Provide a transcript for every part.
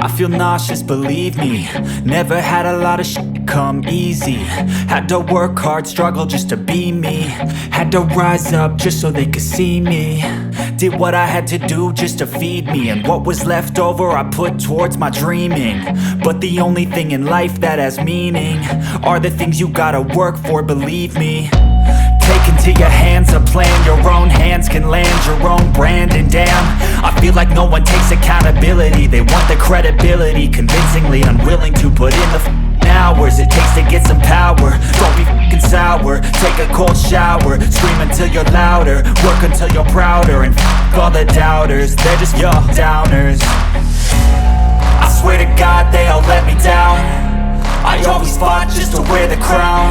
I feel nauseous, believe me. Never had a lot of shit come easy. Had to work hard, struggle just to be me. Had to rise up just so they could see me. Did what I had to do just to feed me, and what was left over I put towards my dreaming. But the only thing in life that has meaning are the things you gotta work for, believe me. Take into your hands a plan, your own hands can land your own brand. And damn, I feel like no one takes accountability. They want the credibility, convincingly unwilling to put in the hours it takes to get some power. Don't be f***ing sour, take a cold shower. Scream until you're louder, work until you're prouder. And f*** all the doubters, they're just your downers. I swear to God they all let me down. I always fought just to wear the crown.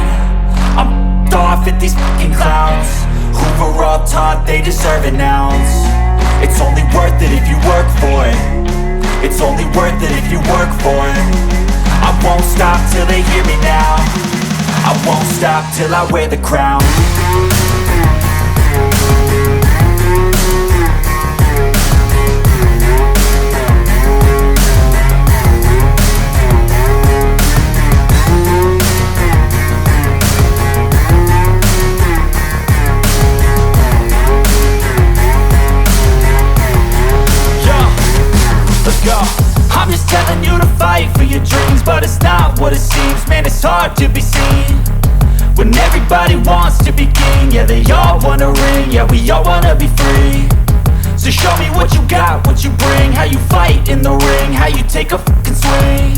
I'm off at these fucking clowns who were all taught they deserve an ounce. It's only worth it if you work for it. It's only worth it if you work for it. I won't stop till they hear me now. I won't stop till I wear the crown. I'm just telling you to fight for your dreams, but it's not what it seems. Man, it's hard to be seen when everybody wants to be king. Yeah, they all wanna ring, yeah, we all wanna be free. So show me what you got, what you bring, how you fight in the ring, how you take a fucking swing.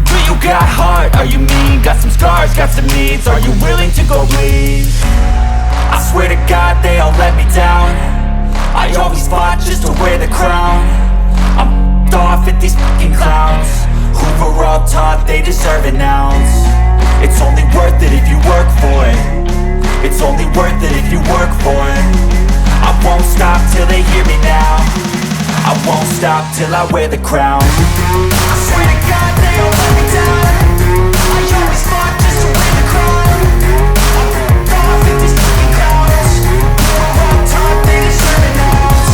Do you got heart, are you mean? Got some scars, got some needs, are you willing to go bleed? I swear to God they all let me down. I always fought just to wear the crown. I'm off at these fucking clowns who were all taught they deserve an ounce. It's only worth it if you work for it. It's only worth it if you work for it. I won't stop till they hear me now. I won't stop till I wear the crown. I swear to God they all let me down. I always fought just to wear the crown. I'm off at these fucking clowns who were all taught they deserve an ounce.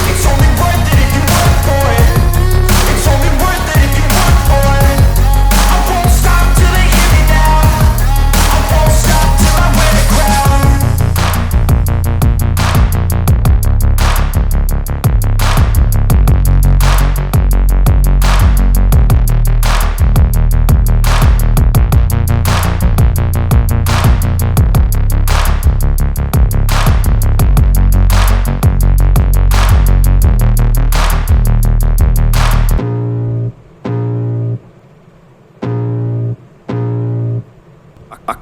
It's only worth it if you work for it. It's only worth it if you work for it. I won't stop till they hear me now. I won't stop till I wear the crown.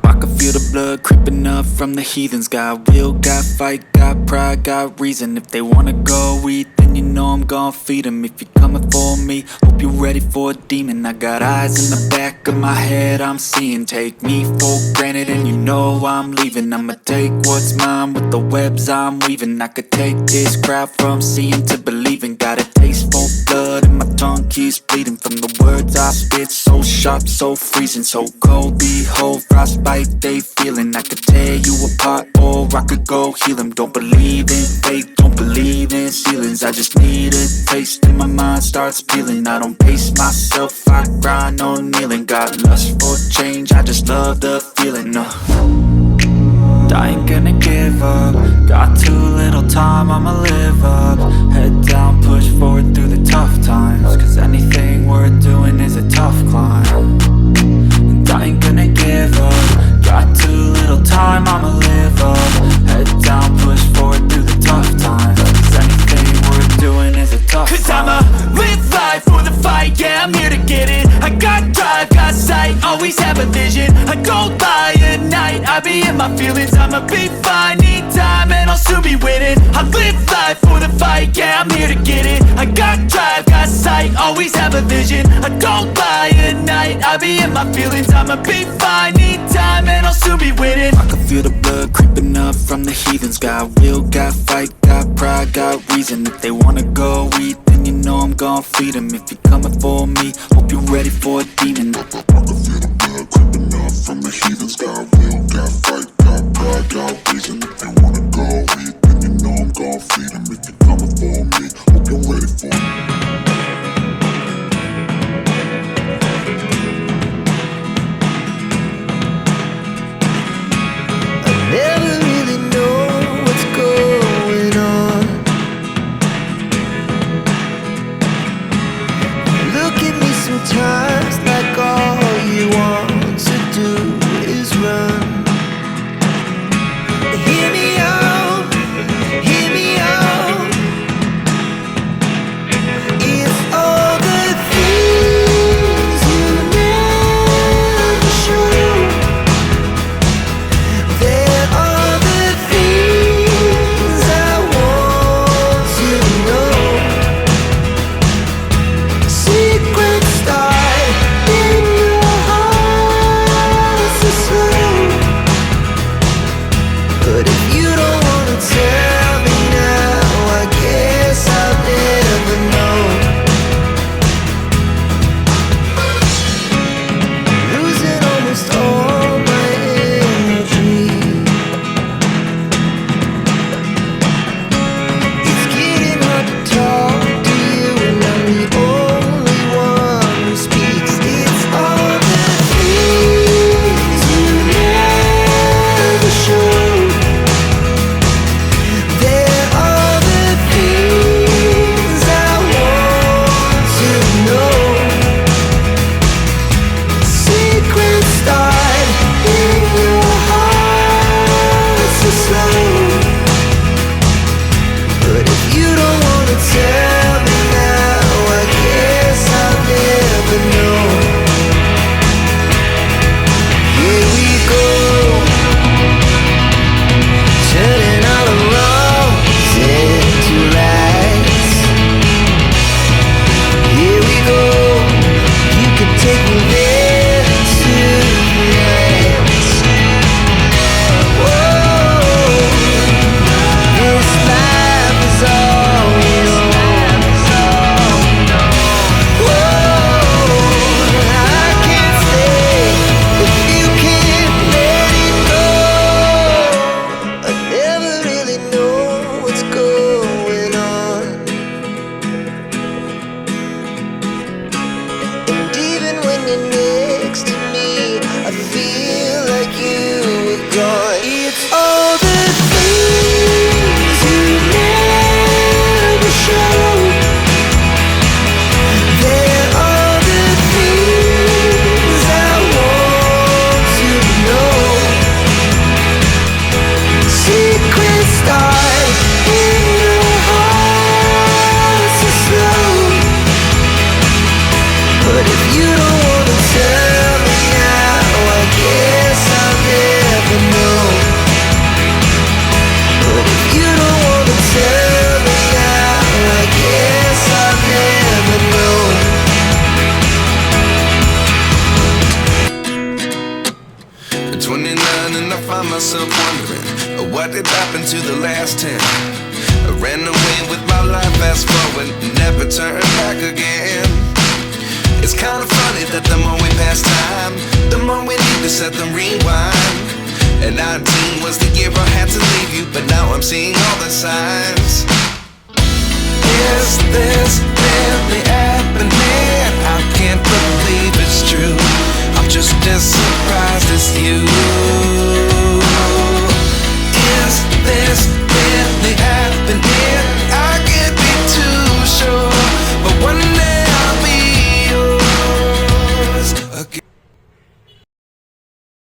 I can feel the blood creeping up from the heathens. Got will, got fight, got pride, got reason. If they wanna go eat, then you know I'm gon' feed them. If you're coming for me, hope you're ready for a demon. I got eyes in the back of my head, I'm seeing. Take me for granted and you know I'm leaving. I'ma take what's mine with the webs I'm weaving. I could take this crowd from seeing to believing. Got a taste for blood and my tongue keeps bleeding from the words I spit. So sharp, so freezing, so cold. Behold, frostbite they feeling. I could tear you apart or I could go heal them. Don't believe in fate, don't believe in ceilings. I just need a taste and my mind starts peeling. I don't pace myself, I grind on kneeling. Got lust for change, I just love the feeling. I ain't gonna give up. Got too little time, I'ma live up. Head down, push forward through the tough times. Cause anything worth doing is a tough climb. And I ain't gonna give up. Got too little time, I'ma live up. Head down, push forward through the tough times. Cause anything worth doing is a tough climb. Cause I'ma live life for the fight, yeah, I'm here to get it. I got drive, got sight, always have a vision. I don't lie at night, I be in my feelings. I'ma be fine, need time and I'll soon be winning. I live life for the fight, yeah, I'm here to get it. I got drive, got sight, always have a vision. I don't lie at night, I be in my feelings. I'ma be fine, need time and I'll soon be winning. I can feel the blood creeping up from the heathens. Got will, got fight, got pride, got reason. If they wanna go eat, then you know I'm gon' feed them. If you're coming for me, hope you're ready for a demon. I can feel the blood creeping up from the heathens. Got will, got fight, got pride, got reason. If they wanna go eat, then you know I'm gon' feed them. If you're coming for me, hope you're ready for it. could happen to the last 10. I ran away with my life, fast forward, never turn back again. It's kinda funny that the more we pass time, the more we need to set them rewind. And 19 was the year I had to leave you, but now I'm seeing all the signs. Is this really happening? I can't believe it's true. I'm just disappointed.